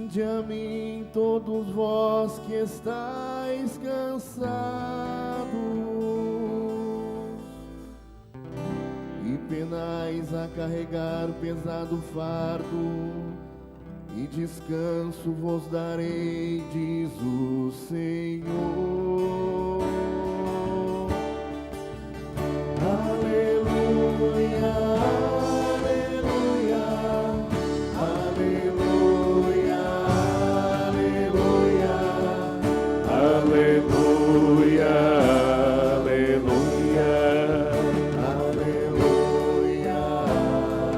Vinde a mim todos vós que estáis cansados e penais a carregar pesado fardo, e descanso vos darei, diz o Senhor. Aleluia, aleluia, aleluia, aleluia, aleluia, aleluia,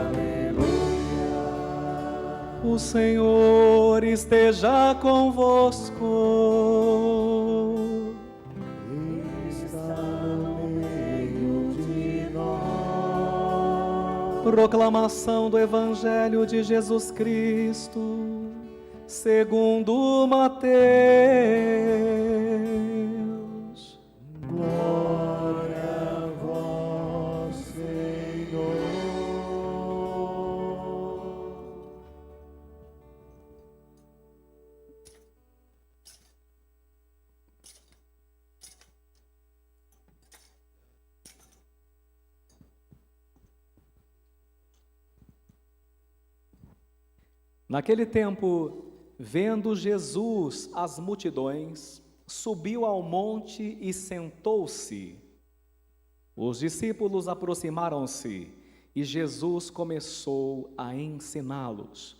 aleluia. O Senhor esteja convosco. Está no meio de nós. Proclamação do Evangelho de Jesus Cristo, segundo Mateus. Glória a vós, Senhor. Naquele tempo, vendo Jesus as multidões, subiu ao monte e sentou-se. Os discípulos aproximaram-se e Jesus começou a ensiná-los.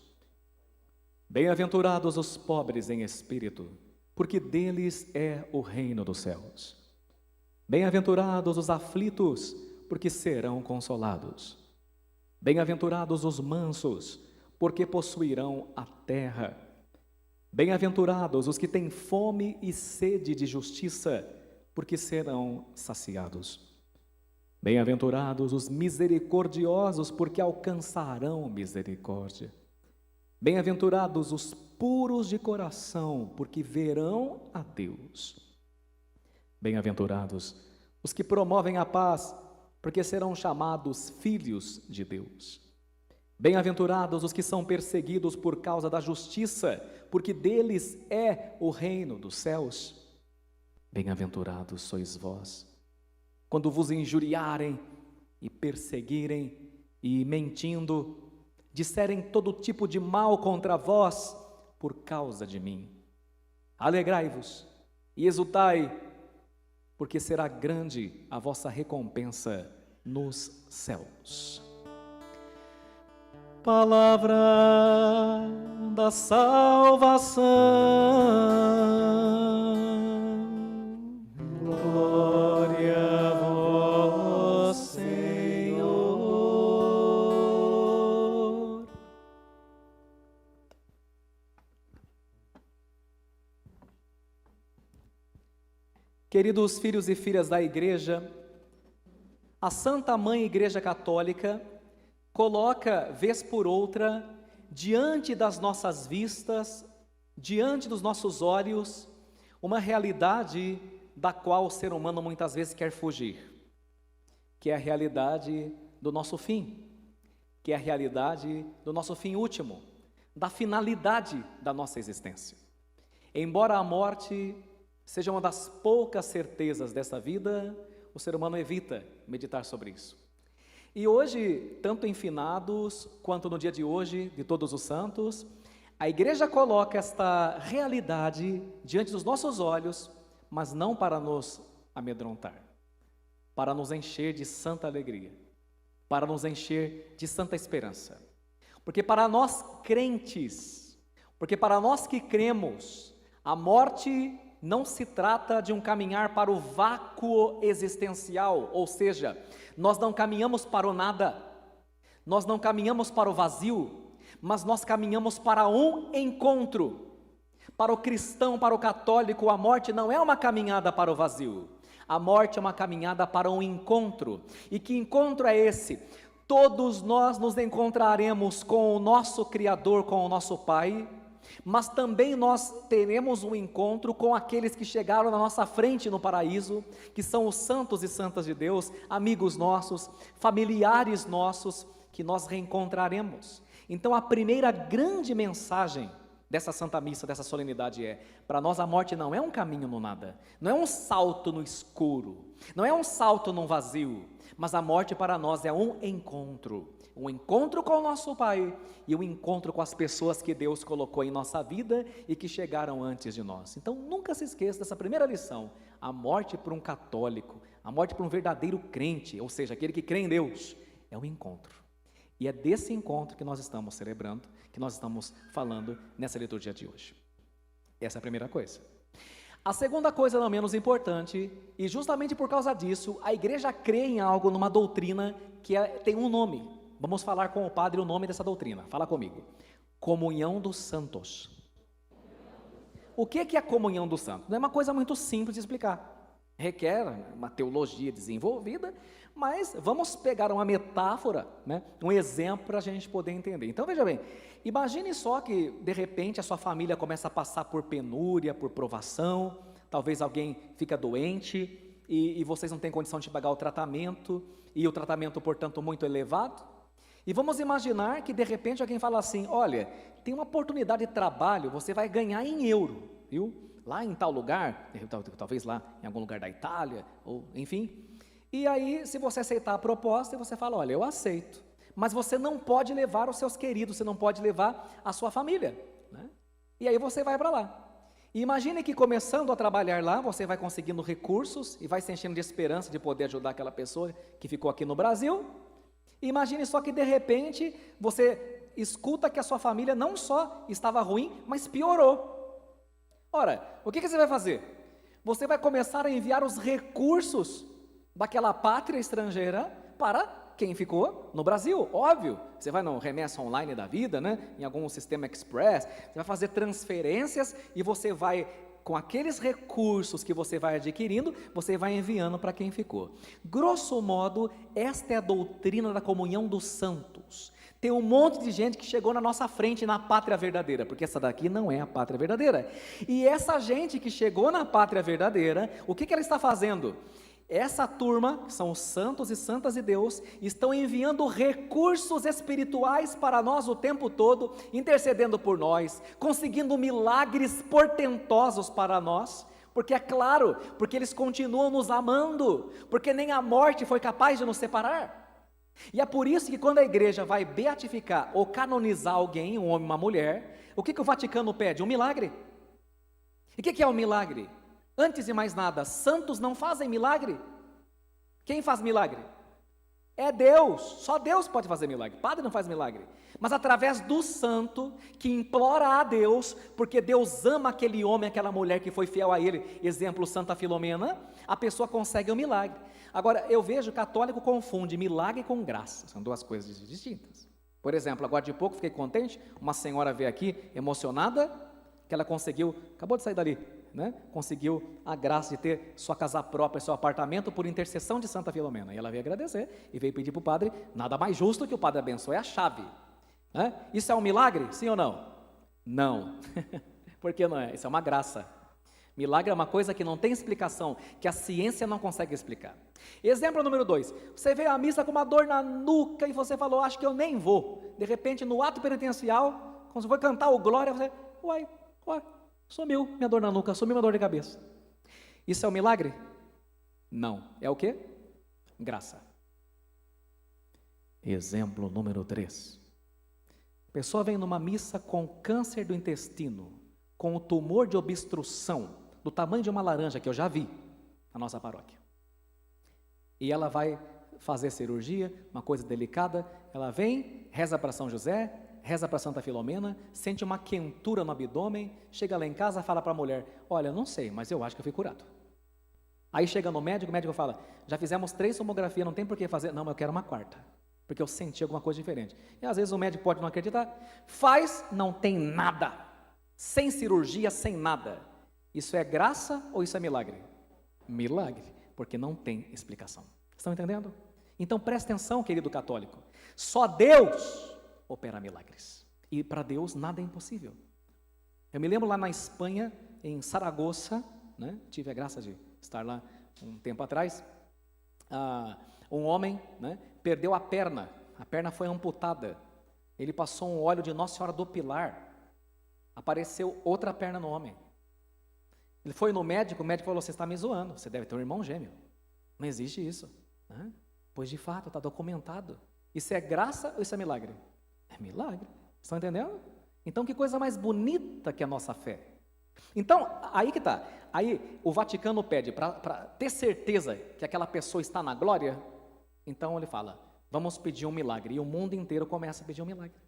Bem-aventurados os pobres em espírito, porque deles é o reino dos céus. Bem-aventurados os aflitos, porque serão consolados. Bem-aventurados os mansos, porque possuirão a terra. Bem-aventurados os que têm fome e sede de justiça, porque serão saciados. Bem-aventurados os misericordiosos, porque alcançarão misericórdia. Bem-aventurados os puros de coração, porque verão a Deus. Bem-aventurados os que promovem a paz, porque serão chamados filhos de Deus. Bem-aventurados os que são perseguidos por causa da justiça, porque deles é o reino dos céus. Bem-aventurados sois vós, quando vos injuriarem e perseguirem e, mentindo, disserem todo tipo de mal contra vós por causa de mim. Alegrai-vos e exultai, porque será grande a vossa recompensa nos céus. Palavra da salvação. Glória a vós, Senhor. Queridos filhos e filhas da Igreja, a Santa Mãe Igreja Católica coloca, vez por outra, diante das nossas vistas, diante dos nossos olhos, uma realidade da qual o ser humano muitas vezes quer fugir, que é a realidade do nosso fim, que é a realidade do nosso fim último, da finalidade da nossa existência. Embora a morte seja uma das poucas certezas dessa vida, o ser humano evita meditar sobre isso. E hoje, tanto em finados, quanto no dia de hoje, de Todos os Santos, a Igreja coloca esta realidade diante dos nossos olhos, mas não para nos amedrontar, para nos encher de santa alegria, para nos encher de santa esperança. Porque para nós crentes, porque para nós que cremos, a morte não se trata de um caminhar para o vácuo existencial, ou seja, nós não caminhamos para o nada, nós não caminhamos para o vazio, mas nós caminhamos para um encontro. Para o cristão, para o católico, a morte não é uma caminhada para o vazio, a morte é uma caminhada para um encontro. E que encontro é esse? Todos nós nos encontraremos com o nosso Criador, com o nosso Pai, mas também nós teremos um encontro com aqueles que chegaram na nossa frente no paraíso, que são os santos e santas de Deus, amigos nossos, familiares nossos, que nós reencontraremos. Então a primeira grande mensagem dessa Santa Missa, dessa solenidade é: para nós a morte não é um caminho no nada, não é um salto no escuro, não é um salto no vazio, mas a morte para nós é um encontro com o nosso Pai e um encontro com as pessoas que Deus colocou em nossa vida e que chegaram antes de nós. Então nunca se esqueça dessa primeira lição: a morte para um católico, a morte para um verdadeiro crente, ou seja, aquele que crê em Deus, é um encontro. E é desse encontro que nós estamos celebrando, que nós estamos falando nessa liturgia de hoje. Essa é a primeira coisa. A segunda coisa, não menos importante, e justamente por causa disso, a igreja crê em algo, numa doutrina que tem um nome. Vamos falar com o padre o nome dessa doutrina. Fala comigo. Comunhão dos santos. O que é a comunhão dos santos? Não é uma coisa muito simples de explicar. Requer uma teologia desenvolvida, mas vamos pegar uma metáfora, né, um exemplo para a gente poder entender. Então veja bem, imagine só que de repente a sua família começa a passar por penúria, por provação, talvez alguém fica doente e vocês não têm condição de pagar o tratamento, e o tratamento, portanto, muito elevado. E vamos imaginar que de repente alguém fala assim: olha, tem uma oportunidade de trabalho, você vai ganhar em euro, viu? Lá em tal lugar, talvez lá em algum lugar da Itália, ou enfim. E aí, se você aceitar a proposta, você fala: olha, eu aceito, mas você não pode levar os seus queridos, você não pode levar a sua família, né? E aí você vai para lá. E imagine que começando a trabalhar lá, você vai conseguindo recursos e vai se enchendo de esperança de poder ajudar aquela pessoa que ficou aqui no Brasil. E imagine só que de repente você escuta que a sua família não só estava ruim, mas piorou. Ora, o que você vai fazer? Você vai começar a enviar os recursos daquela pátria estrangeira para quem ficou no Brasil, óbvio. Você vai no remessa online da vida, né? Em algum sistema express, você vai fazer transferências e você vai, com aqueles recursos que você vai adquirindo, você vai enviando para quem ficou. Grosso modo, esta é a doutrina da comunhão dos santos. Tem um monte de gente que chegou na nossa frente na pátria verdadeira, porque essa daqui não é a pátria verdadeira. E essa gente que chegou na pátria verdadeira, o que ela está fazendo? Essa turma, que são os santos e santas de Deus, estão enviando recursos espirituais para nós o tempo todo, intercedendo por nós, conseguindo milagres portentosos para nós, porque é claro, porque eles continuam nos amando, porque nem a morte foi capaz de nos separar. E é por isso que quando a igreja vai beatificar ou canonizar alguém, um homem ou uma mulher, o que o Vaticano pede? Um milagre. E o que é um milagre? Antes de mais nada, santos não fazem milagre. Quem faz milagre? É Deus, só Deus pode fazer milagre, padre não faz milagre. Mas através do santo, que implora a Deus, porque Deus ama aquele homem, aquela mulher que foi fiel a ele, exemplo Santa Filomena, a pessoa consegue um milagre. Agora, eu vejo católico confunde milagre com graça, são duas coisas distintas. Por exemplo, agora de pouco fiquei contente, uma senhora veio aqui emocionada, que ela conseguiu, acabou de sair dali, né? Conseguiu a graça de ter sua casa própria, seu apartamento, por intercessão de Santa Filomena. E ela veio agradecer e veio pedir para o padre, nada mais justo que o padre abençoe a chave. Né? Isso é um milagre? Sim ou não? Não. Por que não é? Isso é uma graça. Milagre é uma coisa que não tem explicação, que a ciência não consegue explicar. Exemplo número 2. Você veio à missa com uma dor na nuca e você falou: acho que eu nem vou. De repente, no ato penitencial, quando você foi cantar o glória, você, uai, sumiu minha dor na nuca, sumiu minha dor de cabeça. Isso é um milagre? Não. É o quê? Graça. Exemplo número 3. A pessoa vem numa missa com câncer do intestino, com o tumor de obstrução, do tamanho de uma laranja, que eu já vi na nossa paróquia. E ela vai fazer cirurgia, uma coisa delicada, ela vem, reza para São José, reza para Santa Filomena, sente uma quentura no abdômen, chega lá em casa e fala para a mulher: olha, não sei, mas eu acho que eu fui curado. Aí chega no médico, o médico fala: já fizemos 3 tomografias, não tem por que fazer. Não, mas eu quero uma 4ª, porque eu senti alguma coisa diferente. E às vezes o médico pode não acreditar, faz, não tem nada, sem cirurgia, sem nada. Isso é graça ou isso é milagre? Milagre, porque não tem explicação. Estão entendendo? Então preste atenção, querido católico, só Deus opera milagres, e para Deus nada é impossível. Eu me lembro lá na Espanha, em Saragoça, né? Tive a graça de estar lá um tempo atrás. Um homem, né, perdeu a perna foi amputada, ele passou um óleo de Nossa Senhora do Pilar, apareceu outra perna no homem. Ele foi no médico, o médico falou, você está me zoando, você deve ter um irmão gêmeo. Não existe isso. Né? Pois de fato, está documentado. Isso é graça ou isso é milagre? É milagre. Estão entendendo? Então, que coisa mais bonita que a nossa fé. Então, aí que está. Aí o Vaticano pede para ter certeza que aquela pessoa está na glória. Então ele fala, vamos pedir um milagre. E o mundo inteiro começa a pedir um milagre.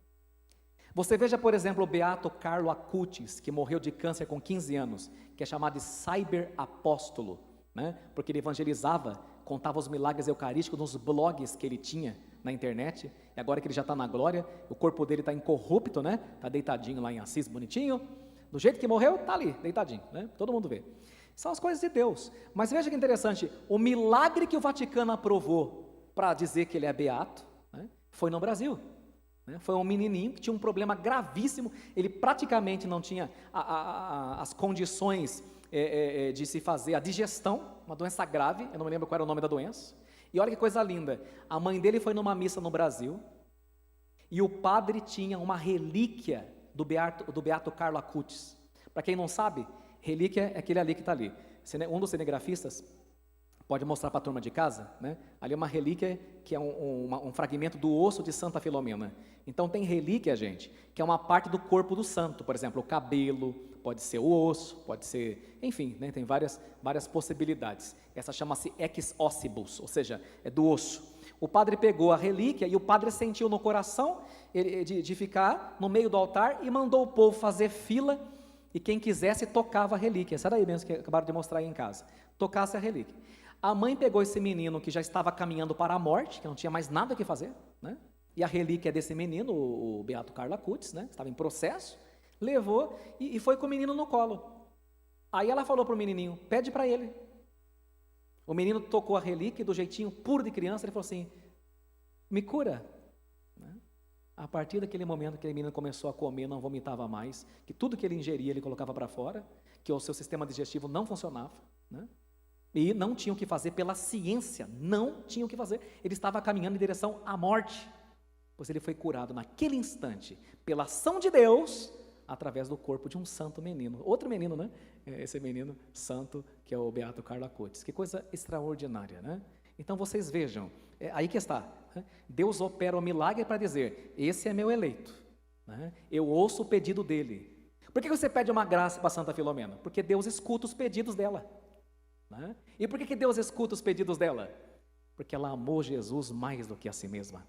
Você veja, por exemplo, o beato Carlo Acutis, que morreu de câncer com 15 anos, que é chamado de cyberapóstolo, né? Porque ele evangelizava, contava os milagres eucarísticos nos blogs que ele tinha na internet, e agora que ele já está na glória, o corpo dele está incorrupto, né? Está deitadinho lá em Assis, bonitinho, do jeito que morreu, está ali, deitadinho, né? Todo mundo vê. São as coisas de Deus. Mas veja que interessante, o milagre que o Vaticano aprovou para dizer que ele é beato, né? Foi no Brasil. Foi um menininho que tinha um problema gravíssimo, ele praticamente não tinha as condições de se fazer a digestão, uma doença grave, eu não me lembro qual era o nome da doença, e olha que coisa linda, a mãe dele foi numa missa no Brasil, e o padre tinha uma relíquia do beato Carlo Acutis. Para quem não sabe, relíquia é aquele ali que está ali, um dos cinegrafistas pode mostrar para a turma de casa, né? Ali é uma relíquia que é um fragmento do osso de Santa Filomena. Então tem relíquia, gente, que é uma parte do corpo do santo, por exemplo, o cabelo, pode ser o osso, pode ser, enfim, né? Tem várias possibilidades. Essa chama-se ex ossibus, ou seja, é do osso. O padre pegou a relíquia e o padre sentiu no coração de ficar no meio do altar e mandou o povo fazer fila e quem quisesse tocava a relíquia. Essa daí mesmo que acabaram de mostrar aí em casa. Tocasse a relíquia. A mãe pegou esse menino que já estava caminhando para a morte, que não tinha mais nada o que fazer, né? E a relíquia desse menino, o beato Carlo Acutis, né? Estava em processo, levou e foi com o menino no colo. Aí ela falou para o menininho, pede para ele. O menino tocou a relíquia do jeitinho puro de criança, ele falou assim, me cura. Né? A partir daquele momento, aquele menino começou a comer, não vomitava mais, que tudo que ele ingeria, ele colocava para fora, que o seu sistema digestivo não funcionava, né? E não tinham o que fazer pela ciência, não tinham o que fazer, ele estava caminhando em direção à morte, pois ele foi curado naquele instante, pela ação de Deus, através do corpo de um santo menino, outro menino, né? Esse menino santo, que é o beato Carlo Acutis, que coisa extraordinária, né? Então vocês vejam, aí que está, né? Deus opera o milagre para dizer, esse é meu eleito, né? Eu ouço o pedido dele. Por que você pede uma graça para Santa Filomena? Porque Deus escuta os pedidos dela. Né? E por que Deus escuta os pedidos dela? Porque ela amou Jesus mais do que a si mesma,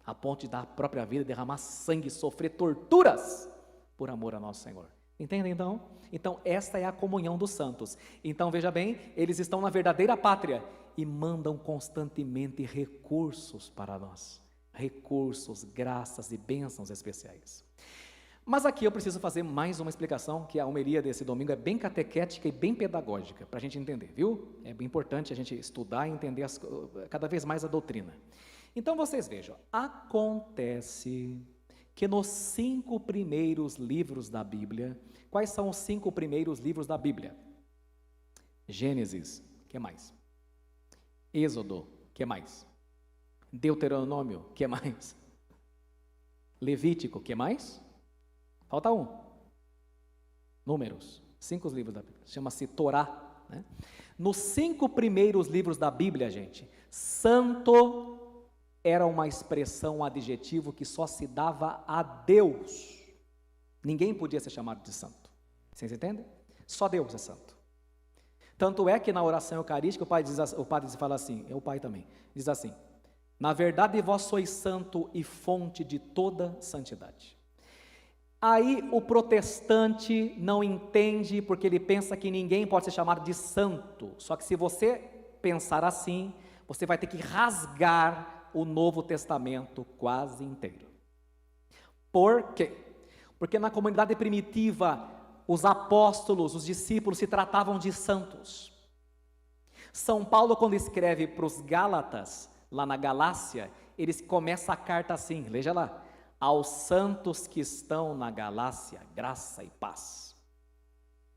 a ponto de dar a própria vida, derramar sangue, sofrer torturas por amor a nosso Senhor. Entendem então? Então esta é a comunhão dos santos. Então veja bem, eles estão na verdadeira pátria e mandam constantemente recursos para nós, recursos, graças e bênçãos especiais. Mas aqui eu preciso fazer mais uma explicação, que a homilia desse domingo é bem catequética e bem pedagógica, para a gente entender, viu? É bem importante a gente estudar e entender cada vez mais a doutrina. Então vocês vejam, acontece que nos 5 primeiros livros da Bíblia, quais são os 5 primeiros livros da Bíblia? Gênesis, que mais? Êxodo, que mais? Deuteronômio, que mais? Levítico, que mais? Falta um. Números. 5 livros da Bíblia. Chama-se Torá. Né? Nos 5 primeiros livros da Bíblia, gente, santo era uma expressão, um adjetivo que só se dava a Deus. Ninguém podia ser chamado de santo. Vocês entendem? Só Deus é santo. Tanto é que na oração eucarística o padre fala assim, o pai também, diz assim, na verdade vós sois santo e fonte de toda santidade. Aí o protestante não entende porque ele pensa que ninguém pode ser chamado de santo. Só que se você pensar assim, você vai ter que rasgar o Novo Testamento quase inteiro. Por quê? Porque na comunidade primitiva, os apóstolos, os discípulos se tratavam de santos. São Paulo, quando escreve para os Gálatas, lá na Galácia, ele começa a carta assim, veja lá. Aos santos que estão na Galácia, graça e paz.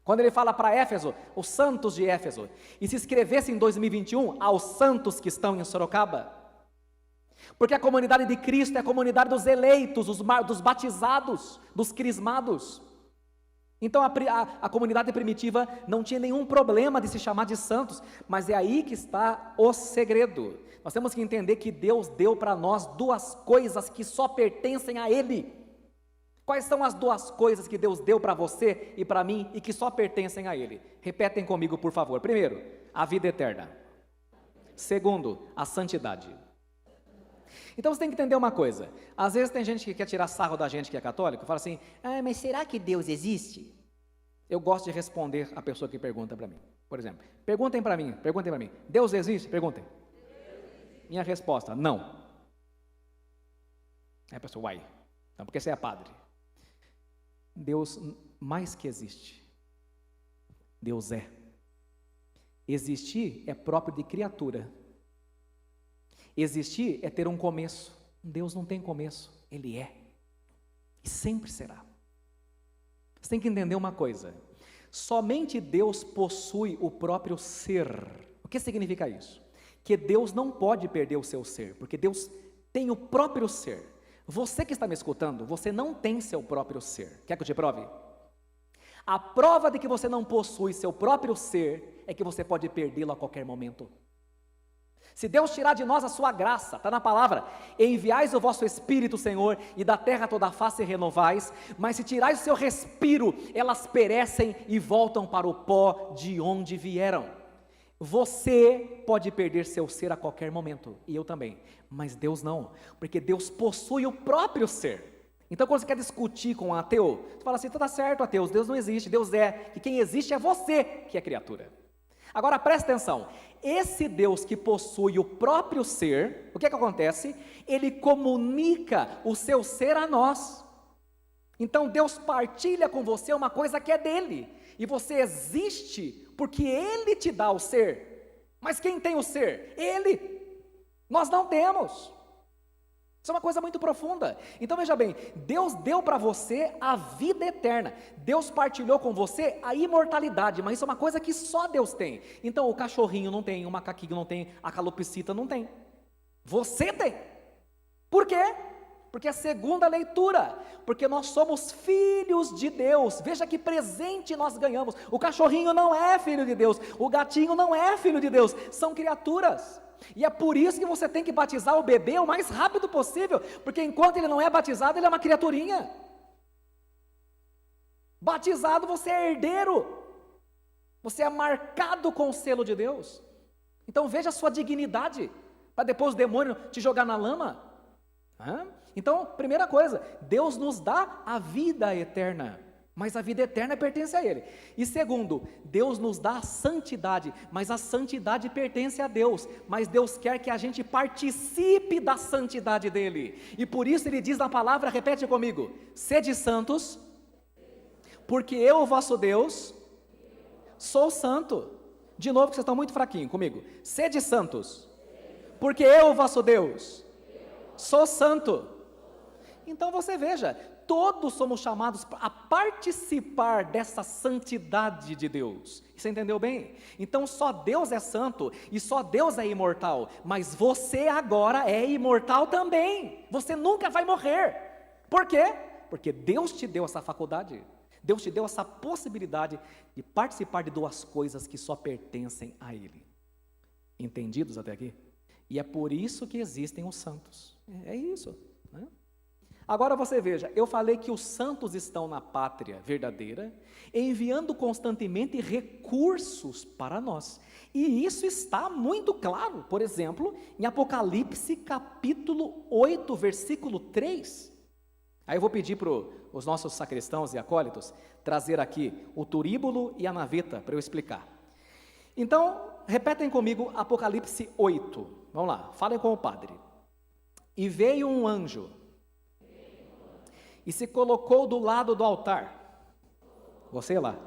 Quando ele fala para Éfeso, os santos de Éfeso, e se escrevesse em 2021, aos santos que estão em Sorocaba, porque a comunidade de Cristo é a comunidade dos eleitos, dos batizados, dos crismados. Então a comunidade primitiva não tinha nenhum problema de se chamar de santos, mas é aí que está o segredo. Nós temos que entender que Deus deu para nós duas coisas que só pertencem a Ele. Quais são as duas coisas que Deus deu para você e para mim e que só pertencem a Ele? Repetem comigo, por favor. Primeiro, a vida eterna. Segundo, a santidade. Então você tem que entender uma coisa. Às vezes tem gente que quer tirar sarro da gente que é católico, fala assim: mas será que Deus existe? Eu gosto de responder a pessoa que pergunta para mim. Por exemplo, perguntem para mim, Deus existe? Perguntem. Minha resposta: não. Aí a pessoa: uai, então porque você é padre? Deus mais que existe. Deus é. Existir é próprio de criatura. Existir é ter um começo. Deus não tem começo, Ele é. E sempre será. Você tem que entender uma coisa. Somente Deus possui o próprio ser. O que significa isso? Que Deus não pode perder o seu ser, porque Deus tem o próprio ser. Você que está me escutando, você não tem seu próprio ser. Quer que eu te prove? A prova de que você não possui seu próprio ser é que você pode perdê-lo a qualquer momento. Se Deus tirar de nós a sua graça, está na palavra: enviais o vosso Espírito, Senhor, e da terra toda a face renovais, mas se tirais o seu respiro, elas perecem e voltam para o pó de onde vieram. Você pode perder seu ser a qualquer momento, e eu também, mas Deus não, porque Deus possui o próprio ser. Então quando você quer discutir com um ateu, você fala assim: tá certo, ateus, Deus não existe, Deus é, e quem existe é você que é criatura. Agora presta atenção, esse Deus que possui o próprio ser, o que acontece? Ele comunica o seu ser a nós. Então Deus partilha com você uma coisa que é dele, e você existe porque Ele te dá o ser. Mas quem tem o ser? Ele. Nós não temos. Isso é uma coisa muito profunda. Então veja bem, Deus deu para você a vida eterna. Deus partilhou com você a imortalidade, mas isso é uma coisa que só Deus tem. Então o cachorrinho não tem, o macaquinho não tem, a calopsita não tem. Você tem. Por quê? Porque é a segunda leitura, porque nós somos filhos de Deus. Veja que presente nós ganhamos. O cachorrinho não é filho de Deus, o gatinho não é filho de Deus, são criaturas. E é por isso que você tem que batizar o bebê o mais rápido possível, porque enquanto ele não é batizado, ele é uma criaturinha. Batizado, você é herdeiro, você é marcado com o selo de Deus. Então veja a sua dignidade, para depois o demônio te jogar na lama. Então, primeira coisa, Deus nos dá a vida eterna, mas a vida eterna pertence a Ele. E segundo, Deus nos dá a santidade, mas a santidade pertence a Deus, mas Deus quer que a gente participe da santidade dEle, e por isso Ele diz na palavra, repete comigo: sede santos, porque eu, vosso Deus, sou santo. De novo, que vocês estão muito fraquinhos comigo: sede santos, porque eu, vosso Deus, sou santo. Então você veja, todos somos chamados a participar dessa santidade de Deus. Você entendeu bem? Então só Deus é santo e só Deus é imortal, mas você agora é imortal também. Você nunca vai morrer. Por quê? Porque Deus te deu essa faculdade. Deus te deu essa possibilidade de participar de duas coisas que só pertencem a Ele. Entendidos até aqui? E é por isso que existem os santos. É isso, né? Agora você veja, eu falei que os santos estão na pátria verdadeira, enviando constantemente recursos para nós. E isso está muito claro, por exemplo, em Apocalipse capítulo 8, versículo 3. Aí eu vou pedir para os nossos sacristãos e acólitos trazer aqui o turíbulo e a naveta para eu explicar. Então, repetem comigo Apocalipse 8. Vamos lá, falem com o padre. E veio um anjo e se colocou do lado do altar. Você lá,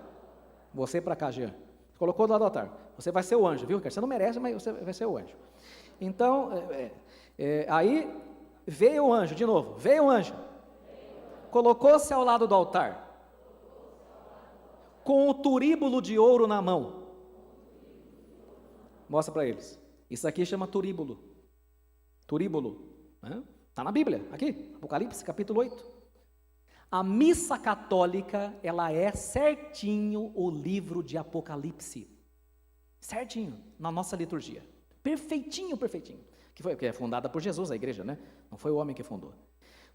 você para cá, Jean. Colocou do lado do altar. Você vai ser o anjo, viu? Você não merece, mas você vai ser o anjo. Então, aí veio o anjo, de novo, veio o anjo. Colocou-se ao lado do altar, com o turíbulo de ouro na mão. Mostra para eles. Isso aqui chama turíbulo. Turíbulo. Está na Bíblia, aqui, Apocalipse capítulo 8. A missa católica, ela é certinho o livro de Apocalipse. Certinho, na nossa liturgia. Perfeitinho, perfeitinho. Que é fundada por Jesus, a igreja, né? Não foi o homem que fundou.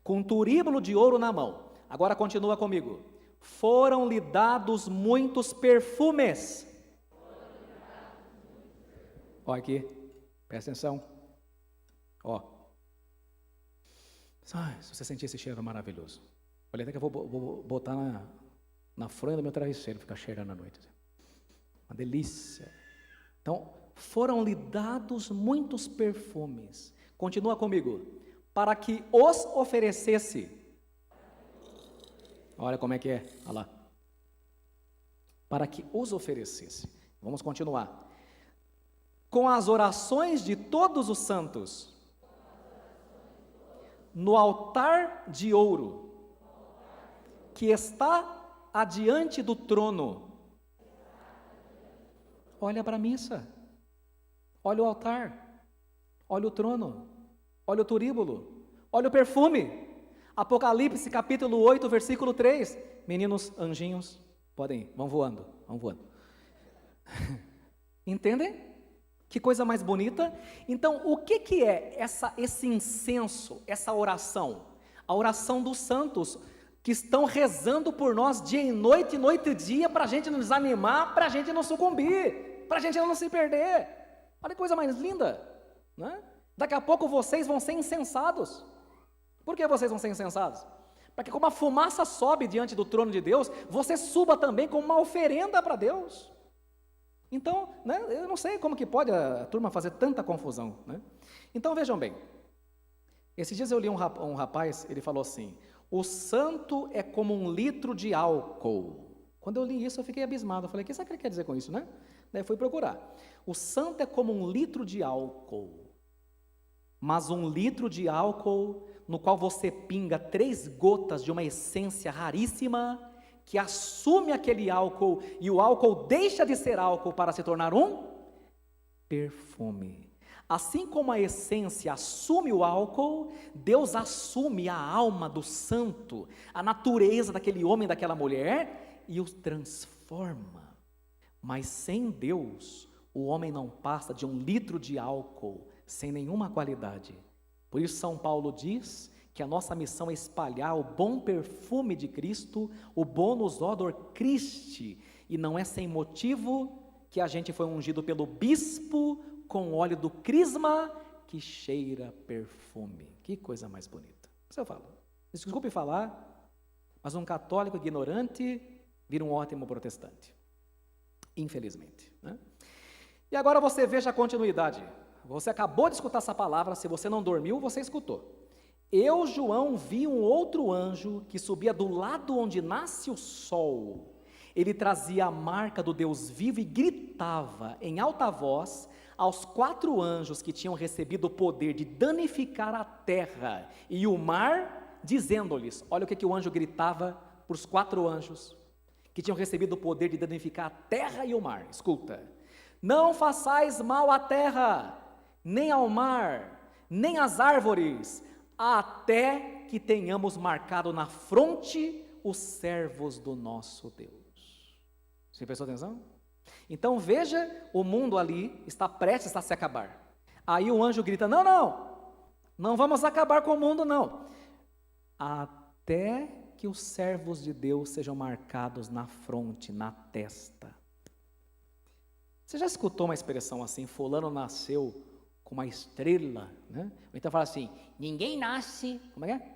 Com turíbulo de ouro na mão. Agora continua comigo. Foram-lhe dados muitos perfumes. Olha aqui, presta atenção. Ó. Ai, se você sentir esse cheiro maravilhoso. Olha, até que eu vou botar na fronha do meu travesseiro, ficar cheirando à noite. Uma delícia. Então, foram-lhe dados muitos perfumes. Continua comigo. Para que os oferecesse. Olha como é que é. Olha lá. Para que os oferecesse. Vamos continuar. Com as orações de todos os santos. No altar de ouro. Que está adiante do trono. Olha para a missa. Olha o altar. Olha o trono. Olha o turíbulo. Olha o perfume. Apocalipse capítulo 8, versículo 3. Meninos, anjinhos, podem ir. Vão voando. Vão voando. Entendem? Que coisa mais bonita. Então, o que é esse incenso, essa oração? A oração dos santos que estão rezando por nós dia e noite e dia, para a gente não desanimar, para a gente não sucumbir, para a gente não se perder. Olha que coisa mais linda, né? Daqui a pouco vocês vão ser incensados. Por que vocês vão ser incensados? Para que como a fumaça sobe diante do trono de Deus, você suba também como uma oferenda para Deus. Então, né, eu não sei como que pode a turma fazer tanta confusão, né? Então vejam bem, esses dias eu li um rapaz, ele falou assim: o santo é como 1 litro de álcool. Quando eu li isso, eu fiquei abismado. Eu falei, o que será que ele quer dizer com isso, né? Daí eu fui procurar. O santo é como 1 litro de álcool. Mas 1 litro de álcool, no qual você pinga 3 gotas de uma essência raríssima, que assume aquele álcool, e o álcool deixa de ser álcool para se tornar um perfume. Assim como a essência assume o álcool, Deus assume a alma do santo, a natureza daquele homem, daquela mulher, e os transforma. Mas sem Deus, o homem não passa de 1 litro de álcool, sem nenhuma qualidade. Por isso São Paulo diz que a nossa missão é espalhar o bom perfume de Cristo, o bonus odor Christi, e não é sem motivo que a gente foi ungido pelo bispo com óleo do crisma que cheira perfume. Que coisa mais bonita. Isso eu falo. Desculpe falar, mas um católico ignorante vira um ótimo protestante. Infelizmente, né? E agora você veja a continuidade. Você acabou de escutar essa palavra, se você não dormiu, você escutou. Eu, João, vi um outro anjo que subia do lado onde nasce o sol. Ele trazia a marca do Deus vivo e gritava em alta voz aos 4 anjos que tinham recebido o poder de danificar a terra e o mar, dizendo-lhes, olha o que o anjo gritava para os 4 anjos que tinham recebido o poder de danificar a terra e o mar. Escuta, não façais mal à terra, nem ao mar, nem às árvores, até que tenhamos marcado na fronte os servos do nosso Deus. Você prestou atenção? Então veja, o mundo ali está prestes a se acabar. Aí o anjo grita, não vamos acabar com o mundo não, até que os servos de Deus sejam marcados na fronte, na testa. Você já escutou uma expressão assim, fulano nasceu com uma estrela, né? Ou então fala assim, ninguém nasce, como é que é?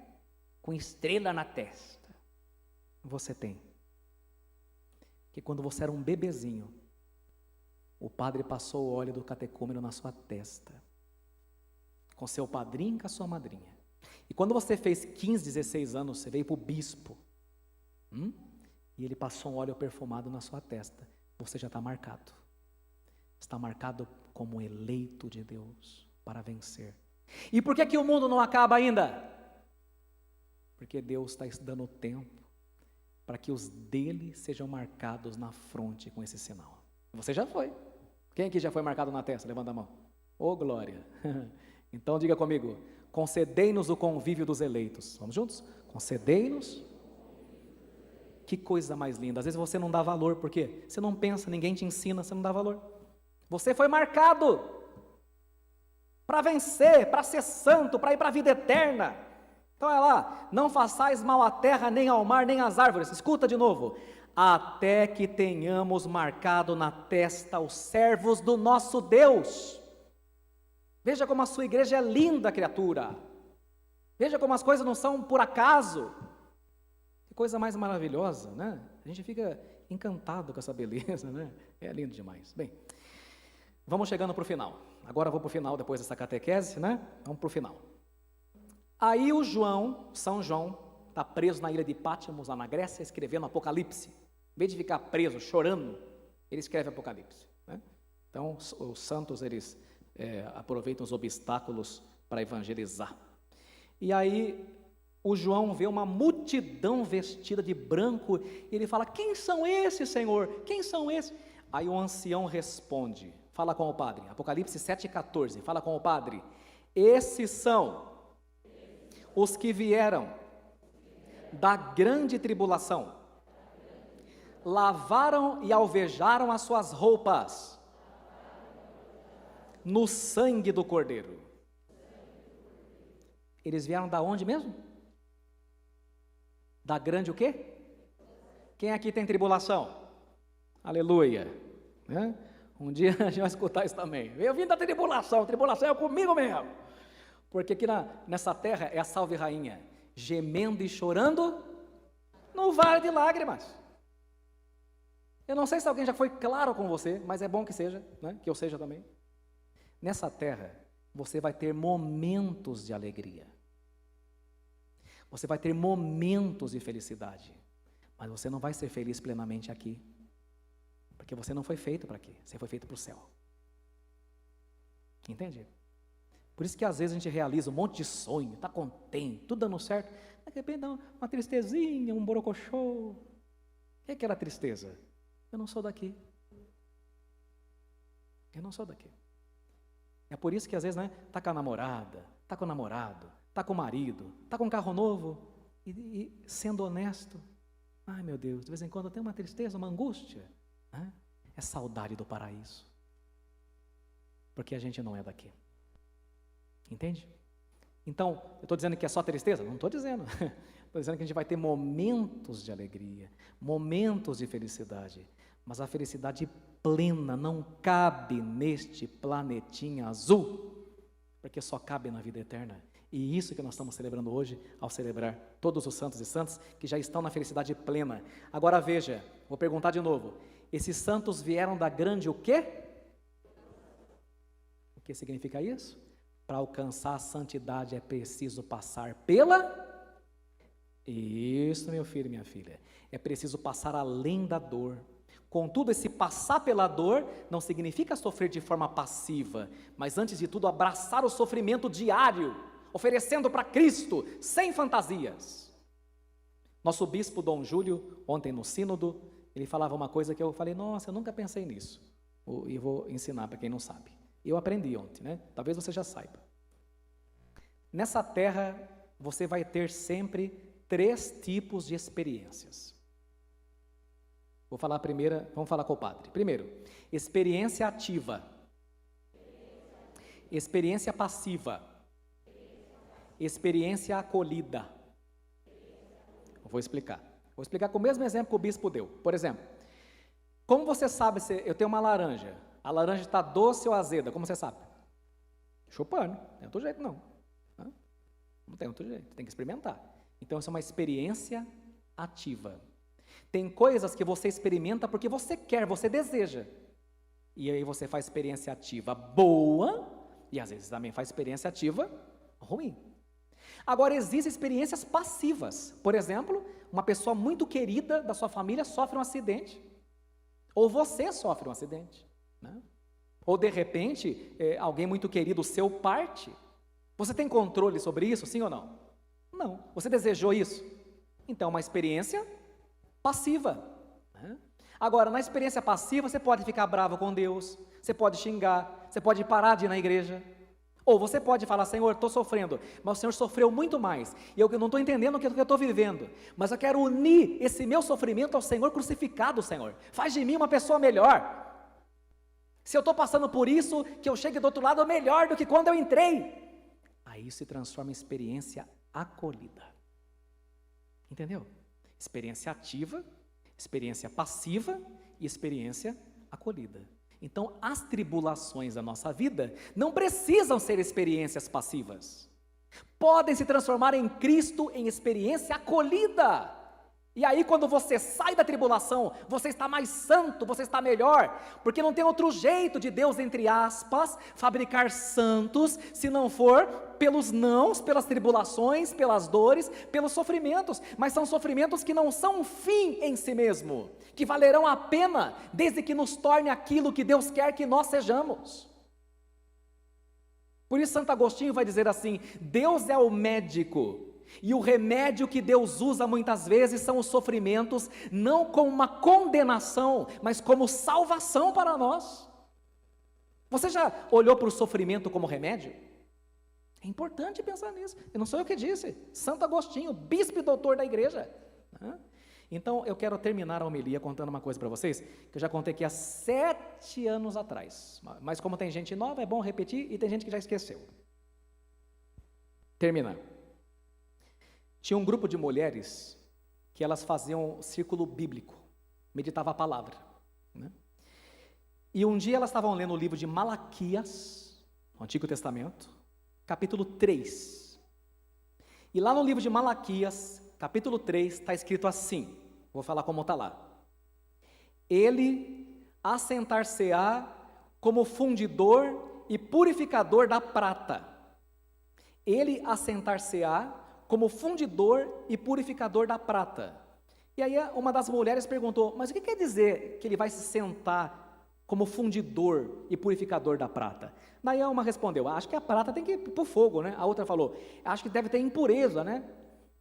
Com estrela na testa. Você tem. Que quando você era um bebezinho, o padre passou o óleo do catecúmeno na sua testa, com seu padrinho e com a sua madrinha. E quando você fez 15, 16 anos, você veio para o bispo, e ele passou um óleo perfumado na sua testa, você já está marcado. Está marcado como eleito de Deus para vencer. E por que o mundo não acaba ainda? Porque Deus está dando tempo para que os dele sejam marcados na fronte com esse sinal. Você já foi. Quem aqui já foi marcado na testa? Levanta a mão. Ô, glória. Então diga comigo, concedei-nos o convívio dos eleitos. Vamos juntos? Concedei-nos Que coisa mais linda. Às vezes você não dá valor, por quê? Você não pensa, ninguém te ensina, você não dá valor. Você foi marcado para vencer, para ser santo, para ir para a vida eterna. Então olha lá, não façais mal à terra, nem ao mar, nem às árvores. Escuta de novo. Até que tenhamos marcado na testa os servos do nosso Deus. Veja como a sua igreja é linda, criatura. Veja como as coisas não são por acaso. Que coisa mais maravilhosa, né? A gente fica encantado com essa beleza, né? É lindo demais. Bem, vamos chegando para o final. Agora eu vou para o final, depois dessa catequese, né? Vamos para o final. Aí o São João, está preso na ilha de Patmos, lá na Grécia, escrevendo Apocalipse. Em vez de ficar preso, chorando, ele escreve Apocalipse, né? Então, os santos, eles aproveitam os obstáculos para evangelizar. E aí, o João vê uma multidão vestida de branco, e ele fala, quem são esses, Senhor? Quem são esses? Aí o ancião responde, fala com o padre, Apocalipse 7,14, fala com o padre, esses são os que vieram da grande tribulação, lavaram e alvejaram as suas roupas no sangue do Cordeiro. Eles vieram da onde mesmo? Da grande o quê? Quem aqui tem tribulação? Aleluia, né? Um dia a gente vai escutar isso também. Eu vim da tribulação, tribulação é comigo mesmo. Porque aqui nessa terra é a salve rainha, gemendo e chorando no vale de lágrimas. Eu não sei se alguém já foi claro com você, mas é bom que seja, né? Que eu seja também. Nessa terra, você vai ter momentos de alegria. Você vai ter momentos de felicidade. Mas você não vai ser feliz plenamente aqui. Porque você não foi feito para aqui, você foi feito para o céu. Entende? Por isso que às vezes a gente realiza um monte de sonho, está contente, tudo dando certo. De repente dá uma tristezinha, um borocochô. O que é aquela tristeza? Eu não sou daqui. Eu não sou daqui. É por isso que às vezes, né, está com a namorada, está com o namorado, está com o marido, está com um carro novo, e sendo honesto, ai meu Deus, de vez em quando tem uma tristeza, uma angústia, né? É saudade do paraíso. Porque a gente não é daqui. Entende? Então, eu estou dizendo que é só tristeza? Não estou dizendo. Estou dizendo que a gente vai ter momentos de alegria, momentos de felicidade. Mas a felicidade plena não cabe neste planetinha azul, porque só cabe na vida eterna. E isso que nós estamos celebrando hoje, ao celebrar todos os santos e santas que já estão na felicidade plena. Agora veja, vou perguntar de novo. Esses santos vieram da grande o quê? O que significa isso? Para alcançar a santidade é preciso passar pela... Isso, meu filho e minha filha. É preciso passar além da dor. Contudo, esse passar pela dor não significa sofrer de forma passiva, mas antes de tudo abraçar o sofrimento diário, oferecendo para Cristo, sem fantasias. Nosso bispo Dom Júlio, ontem no sínodo, ele falava uma coisa que eu falei, nossa, eu nunca pensei nisso. E vou ensinar para quem não sabe. Eu aprendi ontem, né? Talvez você já saiba. Nessa terra, você vai ter sempre 3 tipos de experiências. Vou falar a primeira, vamos falar com o padre. Primeiro, experiência ativa. Experiência passiva. Experiência acolhida. Eu vou explicar. Vou explicar com o mesmo exemplo que o bispo deu. Por exemplo, como você sabe se eu tenho uma laranja, a laranja está doce ou azeda, como você sabe? Chupando, não tem outro jeito não. Não tem outro jeito, tem que experimentar. Então isso é uma experiência ativa. Tem coisas que você experimenta porque você quer, você deseja. E aí você faz experiência ativa boa, e às vezes também faz experiência ativa ruim. Agora, existem experiências passivas. Por exemplo, uma pessoa muito querida da sua família sofre um acidente. Ou você sofre um acidente, né? Ou de repente, alguém muito querido seu parte. Você tem controle sobre isso, sim ou não? Não. Você desejou isso? Então, uma experiência passiva, né? Agora, na experiência passiva, você pode ficar bravo com Deus, você pode xingar, você pode parar de ir na igreja, Ou você pode falar, Senhor, estou sofrendo, mas o Senhor sofreu muito mais, e eu não estou entendendo o que eu estou vivendo, mas eu quero unir esse meu sofrimento ao Senhor crucificado, Senhor. Faz de mim uma pessoa melhor. Se eu estou passando por isso, que eu chegue do outro lado melhor do que quando eu entrei. Aí isso se transforma em experiência acolhida. Entendeu? Experiência ativa, experiência passiva e experiência acolhida. Então, as tribulações da nossa vida não precisam ser experiências passivas. Podem se transformar em Cristo em experiência acolhida. E aí, quando você sai da tribulação, você está mais santo, você está melhor, porque não tem outro jeito de Deus, entre aspas, fabricar santos, se não for pelos nãos, pelas tribulações, pelas dores, pelos sofrimentos, mas são sofrimentos que não são um fim em si mesmo, que valerão a pena, desde que nos torne aquilo que Deus quer que nós sejamos. Por isso Santo Agostinho vai dizer assim: Deus é o médico, e o remédio que Deus usa muitas vezes são os sofrimentos, não como uma condenação, mas como salvação para nós. Você já olhou para o sofrimento como remédio? É importante pensar nisso. Eu não sou eu que disse, Santo Agostinho, bispo e doutor da igreja. Então eu quero terminar a homilia contando uma coisa para vocês, que eu já contei aqui há 7 anos atrás, mas como tem gente nova, é bom repetir, e tem gente que já esqueceu. Terminar. Tinha um grupo de mulheres que elas faziam círculo bíblico, meditavam a palavra, né? E um dia elas estavam lendo o livro de Malaquias, no Antigo Testamento, capítulo 3. E lá no livro de Malaquias, capítulo 3, está escrito assim, vou falar como está lá: Ele assentar-se-á como fundidor e purificador da prata. Ele assentar-se-á como fundidor e purificador da prata. E aí uma das mulheres perguntou, mas o que quer dizer que ele vai se sentar como fundidor e purificador da prata? Daí uma respondeu, acho que a prata tem que ir para o fogo, né? A outra falou, acho que deve ter impureza, né?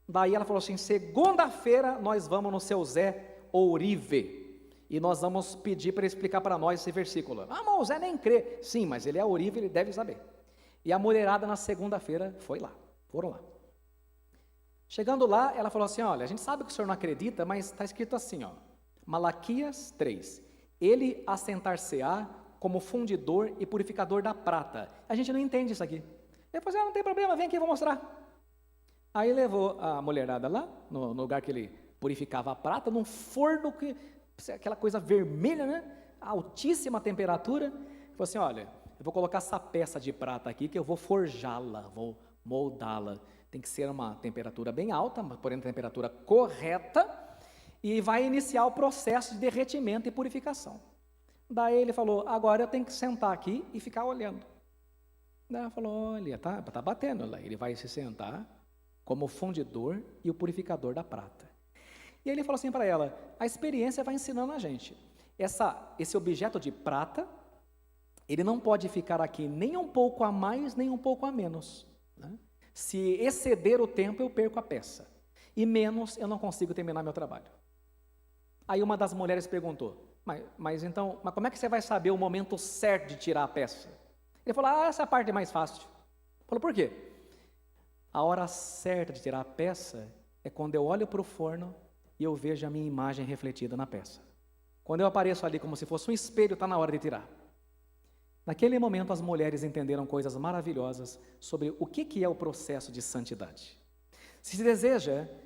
Daí ela falou assim, segunda-feira nós vamos no seu Zé Ourive, e nós vamos pedir para ele explicar para nós esse versículo. Ah, mas o Zé nem crê. Sim, mas ele é Ourive, ele deve saber. E a mulherada na segunda-feira foram lá. Chegando lá, ela falou assim, olha, a gente sabe que o senhor não acredita, mas está escrito assim, ó, Malaquias 3, ele assentar-se-á como fundidor e purificador da prata. A gente não entende isso aqui. Ele falou assim, não tem problema, vem aqui, eu vou mostrar. Aí levou a mulherada lá, no lugar que ele purificava a prata, num forno, aquela coisa vermelha, né, altíssima temperatura. Ele falou assim, olha, eu vou colocar essa peça de prata aqui, que eu vou forjá-la, vou moldá-la. Tem que ser uma temperatura bem alta, porém a temperatura correta, e vai iniciar o processo de derretimento e purificação. Daí ele falou, agora eu tenho que sentar aqui e ficar olhando. Daí ela falou, olha, tá batendo lá. Ele vai se sentar como o fundidor e o purificador da prata. E aí ele falou assim para ela, a experiência vai ensinando a gente. Esse objeto de prata, ele não pode ficar aqui nem um pouco a mais, nem um pouco a menos, né? Se exceder o tempo, eu perco a peça. E menos, eu não consigo terminar meu trabalho. Aí uma das mulheres perguntou, mas como é que você vai saber o momento certo de tirar a peça? Ele falou, essa é a parte mais fácil. Falou, por quê? A hora certa de tirar a peça é quando eu olho para o forno e eu vejo a minha imagem refletida na peça. Quando eu apareço ali como se fosse um espelho, está na hora de tirar. Naquele momento, as mulheres entenderam coisas maravilhosas sobre o que é o processo de santidade. Se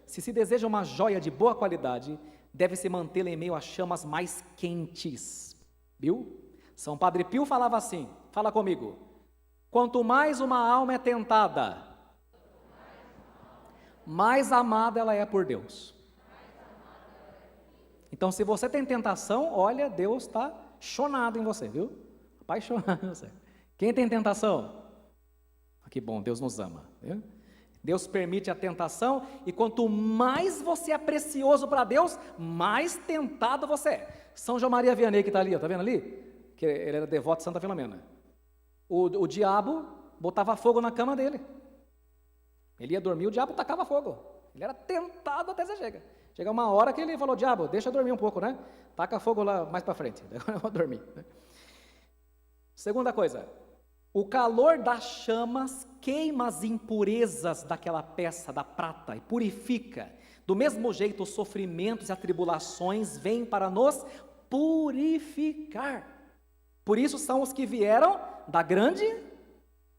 se deseja uma joia de boa qualidade, deve-se mantê-la em meio a chamas mais quentes. Viu? São Padre Pio falava assim, fala comigo, quanto mais uma alma é tentada, mais amada ela é por Deus. Então, se você tem tentação, olha, Deus está chonado em você, viu? Apaixonado em você. Quem tem tentação? Que bom, Deus nos ama, viu? Deus permite a tentação, e quanto mais você é precioso para Deus, mais tentado você é. São João Maria Vianney, que está ali, está vendo ali? Que ele era devoto de Santa Filomena. O diabo botava fogo na cama dele. Ele ia dormir, o diabo tacava fogo. Ele era tentado até você chegar. Chega uma hora que ele falou, diabo, deixa eu dormir um pouco, né? Taca fogo lá mais para frente, agora eu vou dormir. Segunda coisa, O calor das chamas queima as impurezas daquela peça da prata e purifica. Do mesmo jeito, os sofrimentos e atribulações vêm para nos purificar. Por isso são os que vieram da grande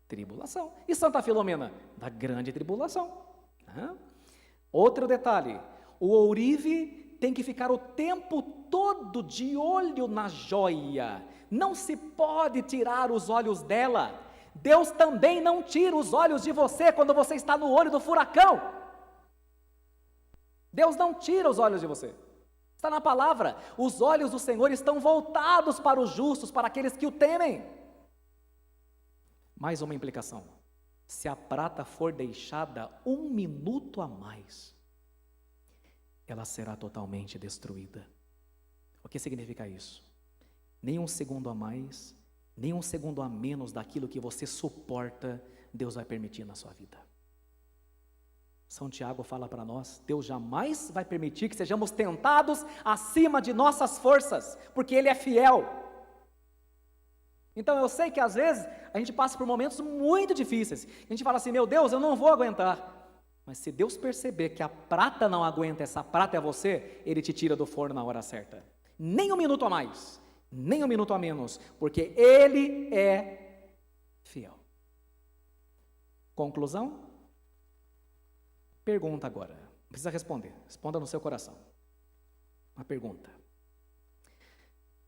tribulação. E Santa Filomena? Da grande tribulação. Outro detalhe, o ourive tem que ficar o tempo todo de olho na joia. Não se pode tirar os olhos dela. Deus também não tira os olhos de você quando você está no olho do furacão. Deus não tira os olhos de você. Está na palavra. Os olhos do Senhor estão voltados para os justos, para aqueles que o temem. Mais uma implicação. Se a prata for deixada 1 minuto a mais, ela será totalmente destruída. O que significa isso? Nem 1 segundo a mais, nem 1 segundo a menos daquilo que você suporta, Deus vai permitir na sua vida. São Tiago fala para nós, Deus jamais vai permitir que sejamos tentados acima de nossas forças, porque Ele é fiel. Então eu sei que às vezes a gente passa por momentos muito difíceis, a gente fala assim, meu Deus, eu não vou aguentar. Mas se Deus perceber que a prata não aguenta, essa prata é você, Ele te tira do forno na hora certa. Nem 1 minuto a mais, nem 1 minuto a menos, porque Ele é fiel. Conclusão? Pergunta agora, não precisa responder, responda no seu coração. Uma pergunta.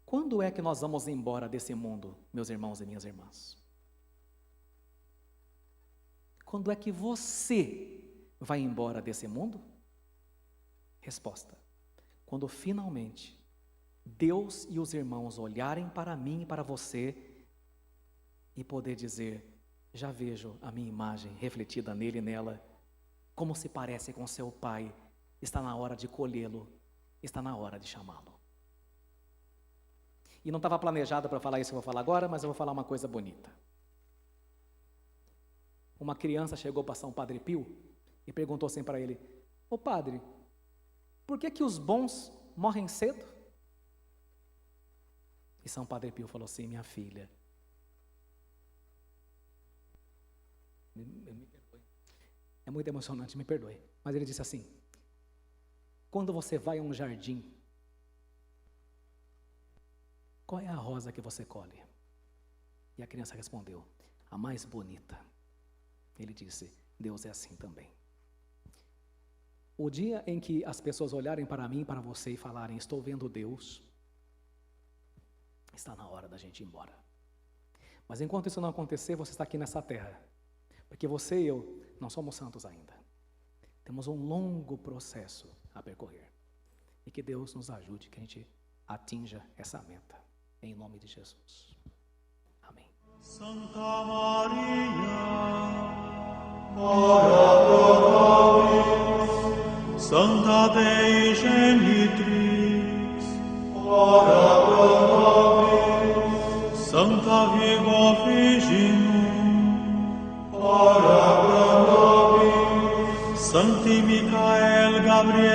Quando é que nós vamos embora desse mundo, meus irmãos e minhas irmãs? Quando é que você vai embora desse mundo? Resposta: quando finalmente Deus e os irmãos olharem para mim e para você e poder dizer, já vejo a minha imagem refletida nele e nela, como se parece com seu pai, está na hora de colhê-lo, está na hora de chamá-lo. E não estava planejado para falar isso que eu vou falar agora, mas eu vou falar uma coisa bonita. Uma criança chegou para São Padre Pio e perguntou assim para ele, ô padre, por que os bons morrem cedo? E São Padre Pio falou assim, minha filha, me perdoe, é muito emocionante, me perdoe, mas ele disse assim, quando você vai a um jardim, qual é a rosa que você colhe? E a criança respondeu, a mais bonita. Ele disse, Deus é assim também. O dia em que as pessoas olharem para mim, para você e falarem, estou vendo Deus, está na hora da gente ir embora. Mas enquanto isso não acontecer, você está aqui nessa terra, porque você e eu não somos santos ainda. Temos um longo processo a percorrer. E que Deus nos ajude, que a gente atinja essa meta. Em nome de Jesus. Amém. Santa Maria, ora pro nobis. Santa Dei Genitrix, ora pro nobis. Santa Virgo Virginum, ora pro nobis. Sancti Michael Gabriel